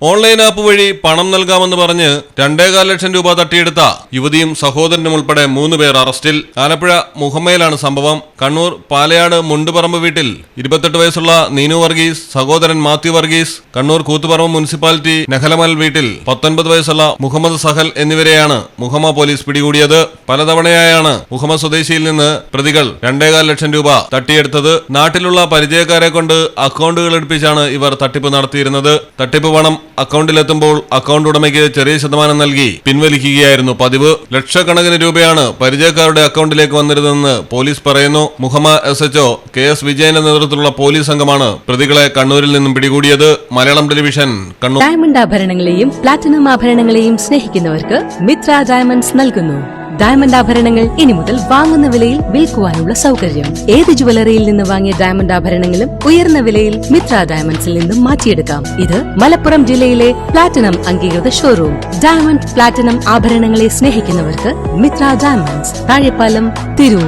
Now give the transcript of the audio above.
Online app വഴി പണം നൽകാമെന്ന് പറഞ്ഞ് 2.25 ലക്ഷം രൂപ തട്ടിയെടുത്ത യുവതിയും സഹോദരനും ഉൾപ്പെടെ 3 പേർ അറസ്റ്റിൽ. ആലപ്പുഴ മുഹമ്മയിലാണ് സംഭവം. കണ്ണൂർ പാലയാട് മുണ്ടുപറമ്പ് വീട്ടിൽ 28 വയസ്സുള്ള നീനു വർഗീസ്, സഹോദരൻ മാത്യു വർഗീസ്, കണ്ണൂർ കൂത്തുപറമ്പ് മുനിസിപ്പാലിറ്റി നെഹലമൽ വീട്ടിൽ 19 വയസ്സുള്ള മുഹമ്മദ് സഹൽ എന്നിവരെയാണ് മുഹമ്മ പോലീസ് പിടികൂടിയത്. പലതവണയായാണ് മുഹമ്മ സ്വദേശിയിൽ നിന്ന് പ്രതികൾ 2.25 ലക്ഷം രൂപ തട്ടിയെടുത്തത്. നാട്ടിലുള്ള പരിചയക്കാരെ കൊണ്ട് അക്കൗണ്ടുകൾ എടുപ്പിച്ചാണ് ഇവർ തട്ടിപ്പ് നടത്തിയിരുന്നത്. തട്ടിപ്പ് പണം അക്കൗണ്ടിലെത്തുമ്പോൾ അക്കൗണ്ട് ഉടമയ്ക്ക് ചെറിയ ശതമാനം നൽകി പിൻവലിക്കുകയായിരുന്നു പതിവ്. ലക്ഷക്കണക്കിന് രൂപയാണ് പരിചയക്കാരുടെ അക്കൗണ്ടിലേക്ക് വന്നിരുന്നതെന്ന് പോലീസ് പറയുന്നു. മുഹമ്മ SHO KS വിജയന്റെ നേതൃത്വത്തിലുള്ള പോലീസ് സംഘമാണ് പ്രതികളെ കണ്ണൂരിൽ നിന്നും പിടികൂടിയത്. മലയാളം ടെലിവിഷൻ കണ്ണൂർ. ഡയമണ്ട് ആഭരണങ്ങളെയും പ്ലാറ്റിനം ആഭരണങ്ങളെയും സ്നേഹിക്കുന്നവർക്ക് മിത്ര ഡയമണ്ട്സ് നൽകുന്നു ഡയമണ്ട് ആഭരണങ്ങൾ ഇനി മുതൽ വാങ്ങുന്ന വിലയിൽ വിൽക്കുവാനുള്ള സൗകര്യം. ഏത് ജുവലറിയിൽ നിന്ന് വാങ്ങിയ ഡയമണ്ട് ആഭരണങ്ങളും ഉയർന്ന വിലയിൽ മിത്ര ഡയമണ്ട്സിൽ നിന്നും മാറ്റിയെടുക്കാം. ഇത് മലപ്പുറം ജില്ലയിലെ പ്ലാറ്റിനം അംഗീകൃത ഷോറൂം. ഡയമണ്ട് പ്ലാറ്റിനം ആഭരണങ്ങളെ സ്നേഹിക്കുന്നവർക്ക് മിത്ര ഡയമണ്ട്സ്, താഴെപ്പാലം, തിരൂർ.